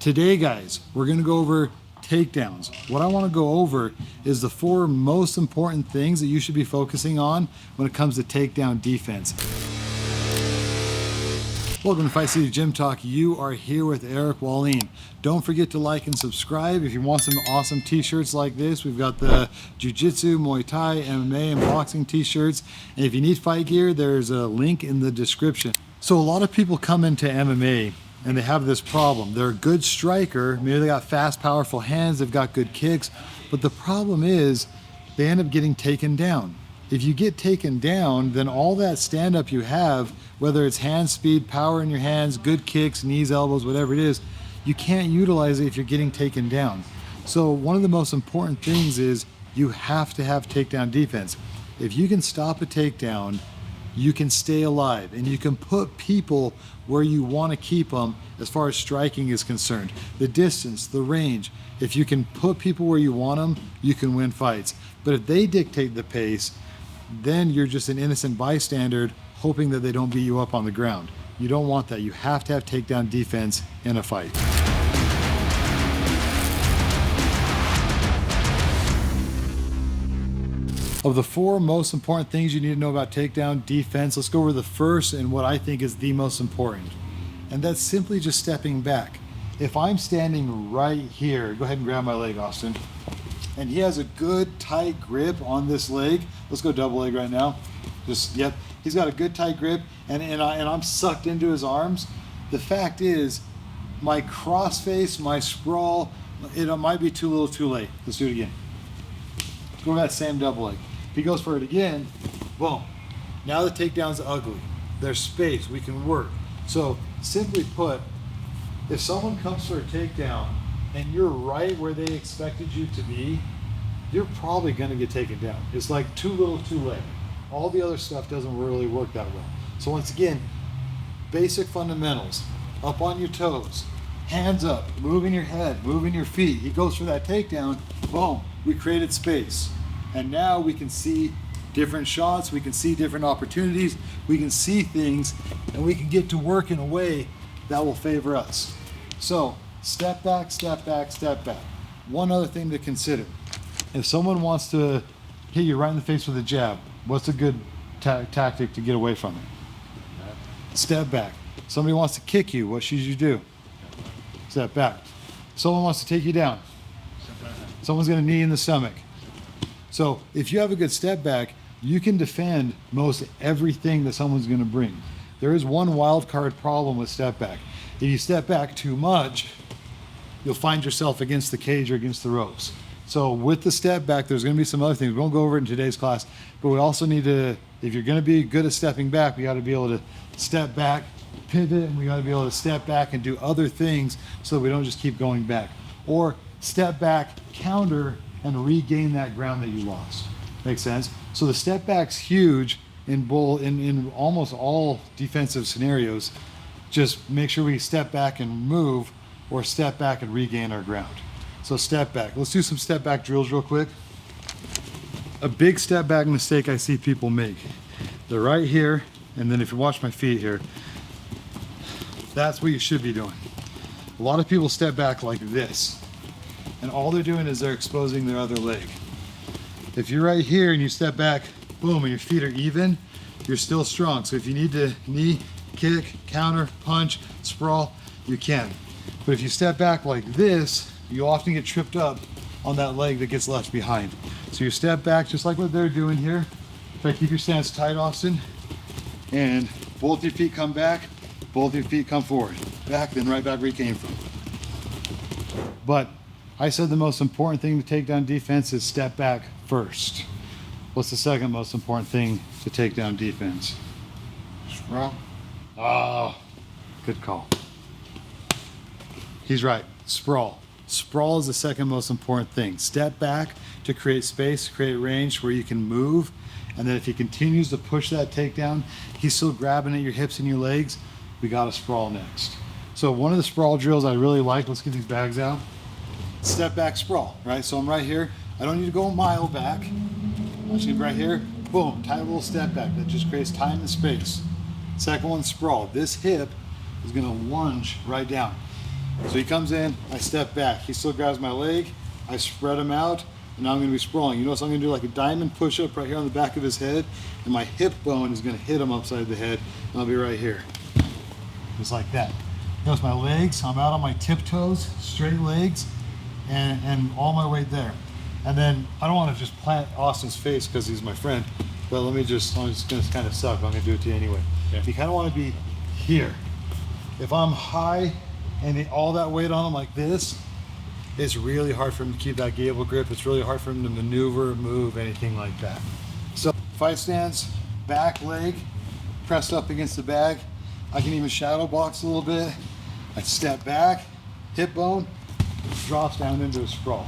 Today, guys, we're gonna go over takedowns. What I wanna go over is the 4 most important things that you should be focusing on when it comes to takedown defense. Welcome to Fight City Gym Talk. You are here with Eric Wallin. Don't forget to like and subscribe. If you want some awesome t-shirts like this, we've got the Jiu-Jitsu, Muay Thai, MMA, and boxing t-shirts. And if you need fight gear, there's a link in the description. So a lot of people come into MMA and they have this problem. They're a good striker, maybe they got fast, powerful hands, they've got good kicks, but the problem is they end up getting taken down. If you get taken down, then all that stand-up you have, whether it's hand speed, power in your hands, good kicks, knees, elbows, whatever it is, you can't utilize it if you're getting taken down. So one of the most important things is you have to have takedown defense. If you can stop a takedown, you can stay alive and you can put people where you want to keep them as far as striking is concerned. The distance, the range, if you can put people where you want them, you can win fights. But if they dictate the pace, then you're just an innocent bystander hoping that they don't beat you up on the ground. You don't want that. You have to have takedown defense in a fight. Of the 4 most important things you need to know about takedown defense, let's go over the first and what I think is the most important. And that's simply just stepping back. If I'm standing right here, go ahead and grab my leg, Austin. And he has a good tight grip on this leg. Let's go double leg right now. Yep. He's got a good tight grip and I'm sucked into his arms. The fact is, my crossface, my sprawl, it might be too little too late. Let's do it again. Let's go with that same double leg. If he goes for it again, boom. Now the takedown's ugly. There's space, we can work. So simply put, if someone comes for a takedown and you're right where they expected you to be, you're probably gonna get taken down. It's like too little too late. All the other stuff doesn't really work that well. So once again, basic fundamentals. Up on your toes, hands up, moving your head, moving your feet. He goes for that takedown, boom, we created space. And now we can see different shots, we can see different opportunities, we can see things, and we can get to work in a way that will favor us. So step back, step back, step back. One other thing to consider. If someone wants to hit you right in the face with a jab, what's a good tactic to get away from it? Step back. Somebody wants to kick you, what should you do? Step back. Someone wants to take you down. Someone's gonna knee in the stomach. So if you have a good step back, you can defend most everything that someone's gonna bring. There is one wild card problem with step back. If you step back too much, you'll find yourself against the cage or against the ropes. So with the step back, there's gonna be some other things. We won't go over it in today's class, but we also need to, if you're gonna be good at stepping back, we gotta be able to step back, pivot, and we gotta be able to step back and do other things so that we don't just keep going back. Or step back, counter, and regain that ground that you lost. Makes sense? So the step back's huge in almost all defensive scenarios. Just make sure we step back and move, or step back and regain our ground. So step back. Let's do some step back drills real quick. A big step back mistake I see people make. They're right here, and then if you watch my feet here, that's what you should be doing. A lot of people step back like this, and all they're doing is they're exposing their other leg. If you're right here and you step back, boom, and your feet are even, you're still strong. So if you need to knee, kick, counter, punch, sprawl, you can. But if you step back like this, you often get tripped up on that leg that gets left behind. So you step back just like what they're doing here. Try to keep your stance tight, Austin. And both your feet come back, both your feet come forward. Back, then right back where you came from. But I said the most important thing to take down defense is step back first. What's the second most important thing to take down defense? Sprawl. Oh, good call. He's right, sprawl. Sprawl is the second most important thing. Step back to create space, create range where you can move, and then if he continues to push that takedown, he's still grabbing at your hips and your legs, we got a sprawl next. So one of the sprawl drills I really like, let's get these bags out. Step back sprawl, right? So I'm right here. I don't need to go a mile back. I'm just gonna be right here. Boom, tight little step back. That just creates time and space. Second one, sprawl. This hip is gonna lunge right down. So he comes in, I step back. He still grabs my leg, I spread him out, and now I'm gonna be sprawling. You notice I'm gonna do like a diamond push-up right here on the back of his head, and my hip bone is gonna hit him upside the head, and I'll be right here. Just like that. Notice my legs, I'm out on my tiptoes, straight legs, and all my weight there. And then I don't want to just plant Austin's face because he's my friend, but I'm just gonna kind of suck. I'm gonna do it to you anyway. Yeah. You kind of want to be here. If I'm high and all that weight on him like this, it's really hard for him to keep that gable grip. It's really hard for him to maneuver, move, anything like that. So fight stance, back leg pressed up against the bag. I can even shadow box a little bit. I step back, hip bone drops down into a sprawl.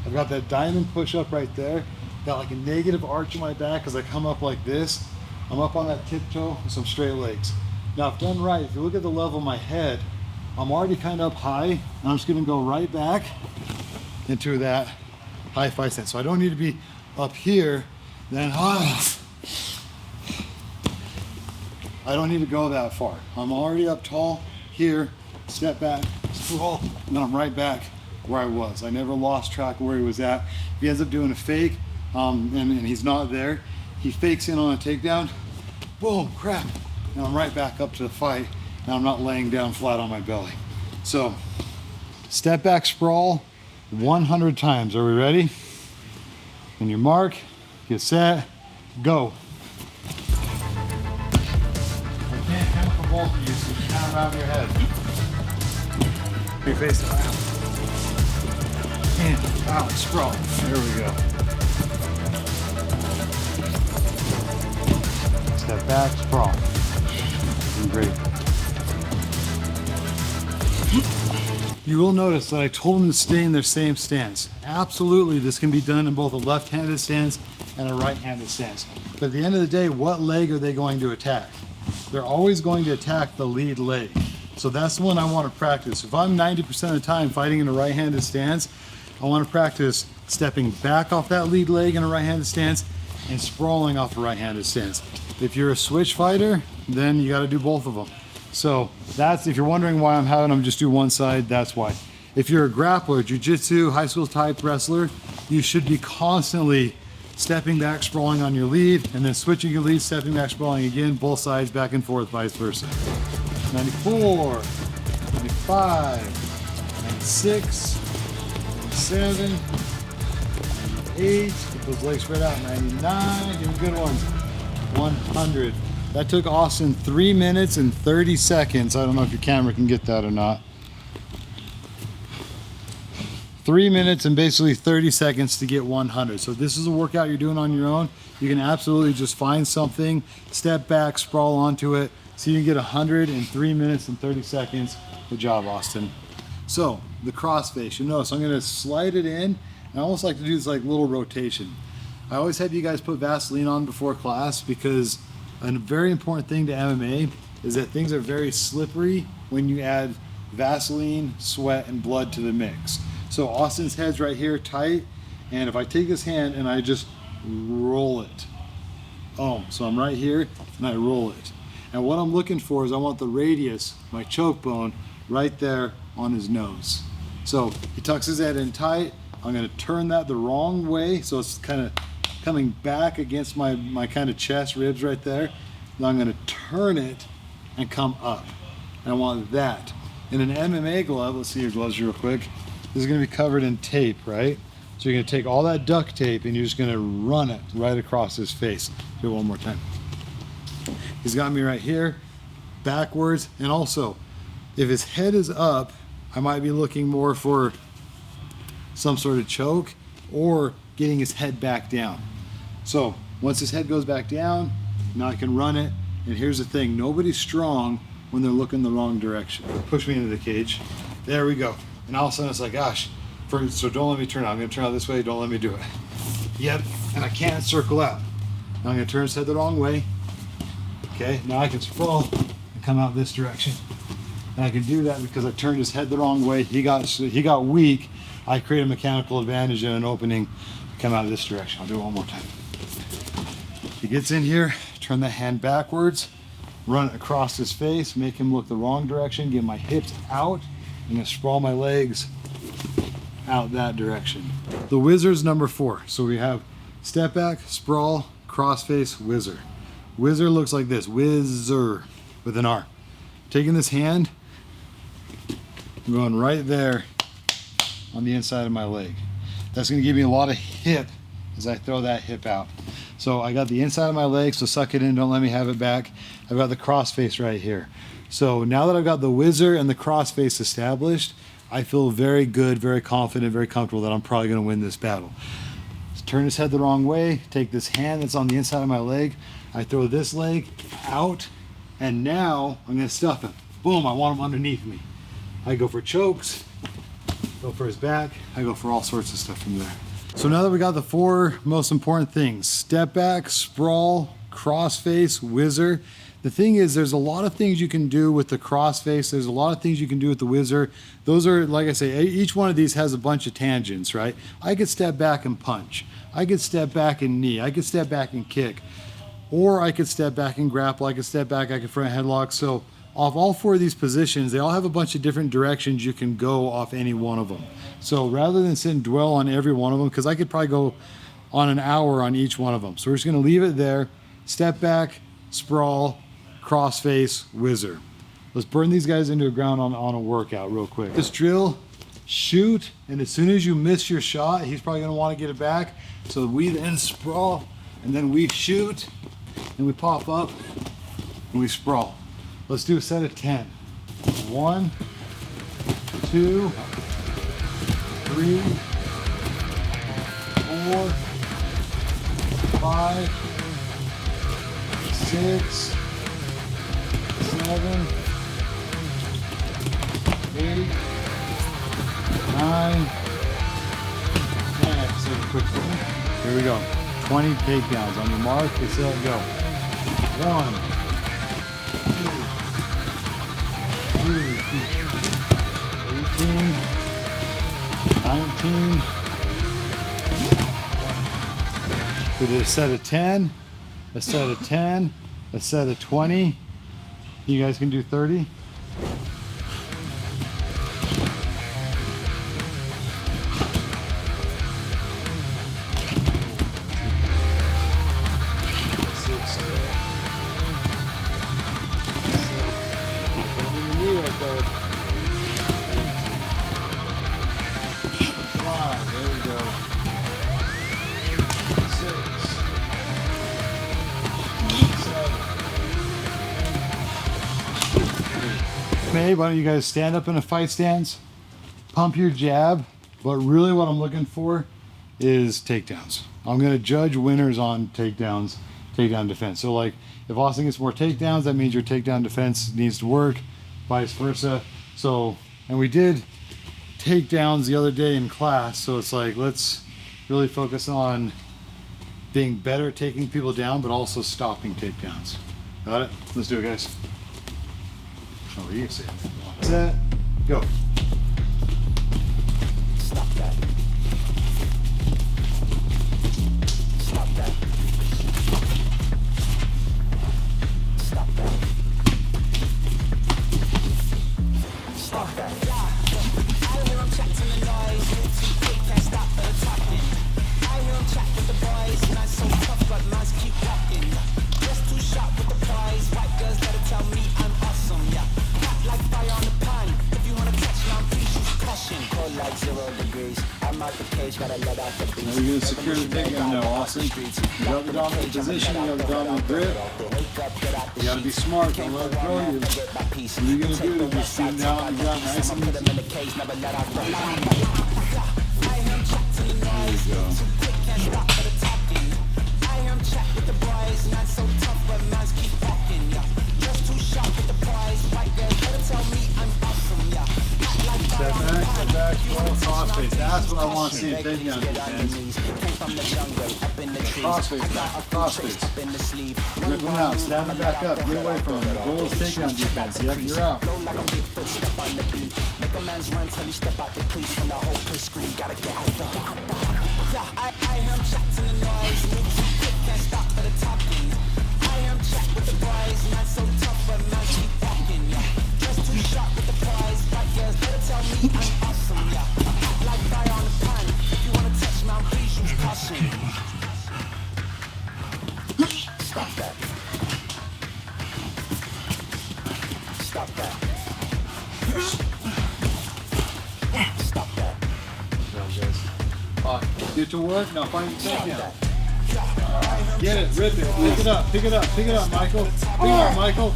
I've got that diamond push up right there. Got like a negative arch in my back as I come up like this. I'm up on that tiptoe with some straight legs. Now if done right, if you look at the level of my head, I'm already kind of up high, and I'm just gonna go right back into that high fight stance. So I don't need to be up here, then high. I don't need to go that far. I'm already up tall here, step back, sprawl, and then I'm right back where I was. I never lost track of where he was at. If he ends up doing a fake, and he's not there, he fakes in on a takedown, boom, crap, and I'm right back up to the fight, and I'm not laying down flat on my belly. So, step back sprawl 100 times. Are we ready? On your mark, get set, go. I can't count for both of you, so you count around your head. Your face around. In, out, sprawl. There we go. Step back, sprawl. Great. You will notice that I told them to stay in their same stance. Absolutely, this can be done in both a left-handed stance and a right-handed stance. But at the end of the day, what leg are they going to attack? They're always going to attack the lead leg. So that's the one I want to practice. If I'm 90% of the time fighting in a right-handed stance, I want to practice stepping back off that lead leg in a right-handed stance and sprawling off a right-handed stance. If you're a switch fighter, then you got to do both of them. So that's, if you're wondering why I'm having them just do one side, that's why. If you're a grappler, jiu-jitsu, high school type wrestler, you should be constantly stepping back, sprawling on your lead, and then switching your lead, stepping back, sprawling again, both sides, back and forth, vice versa. 94, 95, 96, 97, 98, get those legs spread out, 99, give them good ones, 100. That took Austin 3 minutes and 30 seconds. I don't know if your camera can get that or not. 3 minutes and basically 30 seconds to get 100. So this is a workout you're doing on your own. You can absolutely just find something, step back, sprawl onto it, so you can get 100 in 3 minutes and 30 seconds. Good job, Austin. So the crossface, you notice I'm gonna slide it in. I almost like to do this like little rotation. I always had you guys put Vaseline on before class because a very important thing to MMA is that things are very slippery when you add Vaseline, sweat, and blood to the mix. So Austin's head's right here tight, and if I take his hand and I just roll it, so I'm right here and I roll it. And what I'm looking for is I want the radius, my choke bone, right there on his nose. So he tucks his head in tight. I'm gonna turn that the wrong way, so it's kind of coming back against my kind of chest, ribs right there. Now I'm gonna turn it and come up. And I want that. In an MMA glove, let's see your gloves real quick. This is gonna be covered in tape, right? So you're gonna take all that duct tape and you're just gonna run it right across his face. Do it one more time. He's got me right here, backwards, and also, if his head is up, I might be looking more for some sort of choke or getting his head back down. So once his head goes back down, now I can run it. And here's the thing, nobody's strong when they're looking the wrong direction. Push me into the cage. There we go. And all of a sudden it's like, gosh, so don't let me turn out. I'm gonna turn out this way, don't let me do it. Yep, and I can't circle out. Now I'm gonna turn his head the wrong way. Okay, now I can sprawl and come out this direction. And I can do that because I turned his head the wrong way. He got weak. I create a mechanical advantage and an opening, come out this direction. I'll do it one more time. He gets in here, turn the hand backwards, run it across his face, make him look the wrong direction, get my hips out, I'm gonna sprawl my legs out that direction. The whizzer's number 4. So we have step back, sprawl, crossface, whizzer. Whizzer looks like this, whizzer with an R. Taking this hand, I'm going right there on the inside of my leg. That's gonna give me a lot of hip as I throw that hip out. So I got the inside of my leg, so suck it in, don't let me have it back. I've got the crossface right here. So now that I've got the whizzer and the crossface established, I feel very good, very confident, very comfortable that I'm probably gonna win this battle. So turn his head the wrong way, take this hand that's on the inside of my leg, I throw this leg out, and now I'm gonna stuff him. Boom, I want him underneath me. I go for chokes, go for his back, I go for all sorts of stuff from there. So now that we got the 4 most important things, step back, sprawl, crossface, whizzer. The thing is, there's a lot of things you can do with the crossface. There's a lot of things you can do with the whizzer. Those are, like I say, each one of these has a bunch of tangents, right? I could step back and punch. I could step back and knee. I could step back and kick. Or I could step back and grapple. I could step back, I could front headlock. So off all 4 of these positions, they all have a bunch of different directions you can go off any one of them. So rather than sit and dwell on every one of them, because I could probably go on an hour on each one of them. So we're just gonna leave it there. Step back, sprawl, crossface, whizzer. Let's burn these guys into the ground on a workout real quick. This drill, shoot, and as soon as you miss your shot, he's probably gonna wanna get it back. So we then sprawl, and then we shoot, and we pop up, and we sprawl. Let's do a set of 10. 1, 2, 3, 4, 5, 6, 7, 8, 9, 10. So quick one. Here we go. 20 takedowns. On your mark, get set, go. 1, 2, 18, 19. We did a set of 10, a set of 10, a set of 20. You guys can do 30. Why don't you guys stand up in a fight stance, pump your jab, but really what I'm looking for is takedowns. I'm going to judge winners on takedowns, takedown defense. So like if Austin gets more takedowns, that means your takedown defense needs to work, vice versa. So, and we did takedowns the other day in class, so it's like let's really focus on being better at taking people down, but also stopping takedowns. Got it? Let's do it, guys. Oh, you can see it. Set, go. Stop that. Stop that. Stop that. Stop that. I hear him chat to the noise. Can't stop the talking. I hear him chat with the boys. Not so tough, but minds keep walking. Just too sharp with the prize. White girls better tell me I'm awesome, yeah. Like fire on the pine. If you wanna catch me, I'm please use caution. Cold like 0 degrees. I'm out the cage, gotta let out the beast. Now you're gonna secure the takedown now, Austin. You got the dominant position, you got the dominant grip. You gotta be smart, don't let it throw you. What are you gonna do? You're just sitting down on the ground nice and easy. There you go. Step back, crossface. That's what I want to see in takedown defense. Crossface. Rip them out, stand them back up, get away from them. The goal is takedown defense. Yep, you're out. Get to work. Now find the takedown. Get it. Rip it. Pick it up. Pick it up. Pick it up, Michael. Pick it up, Michael.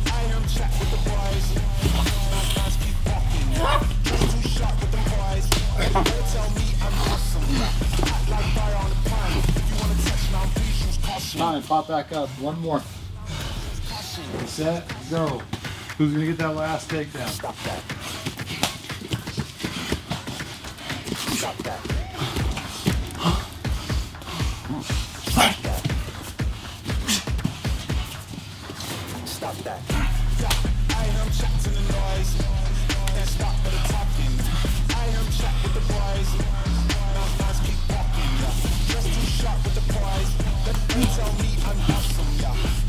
Time. Pop back up. One more. Set. Go. Who's gonna get that last takedown? Stop that. Stop that. Stop that. I hear him chat to the noise. Can't stop for the talking. I hear him chat with the boys. Now guys keep walking. Just too sharp with the prize. Let them tell me I'm awesome.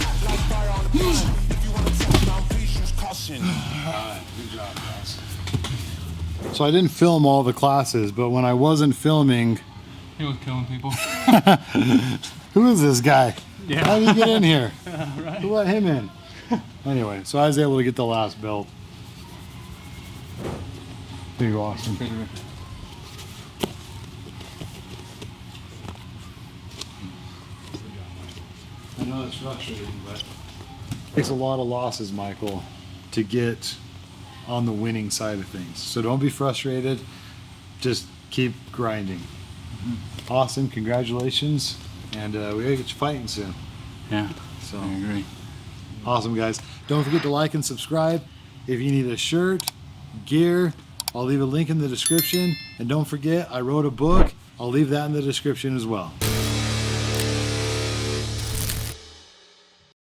Act like fire on the pine. If you want to touch down, please use caution. Alright, good job, guys. So I didn't film all the classes, but when I wasn't filming, He was killing people. who is this guy? Yeah. How did he get in here? Right. Who let him in? Anyway, so I was able to get the last belt. Pretty awesome. I know it's frustrating, but it takes a lot of losses, Michael, to get on the winning side of things. So don't be frustrated. Just keep grinding. Awesome. Congratulations. And we gotta get you fighting soon. Yeah, So I agree. awesome, guys. Don't forget to like and subscribe. If you need a shirt, gear, I'll leave a link in the description. And don't forget, I wrote a book. I'll leave that in the description as well.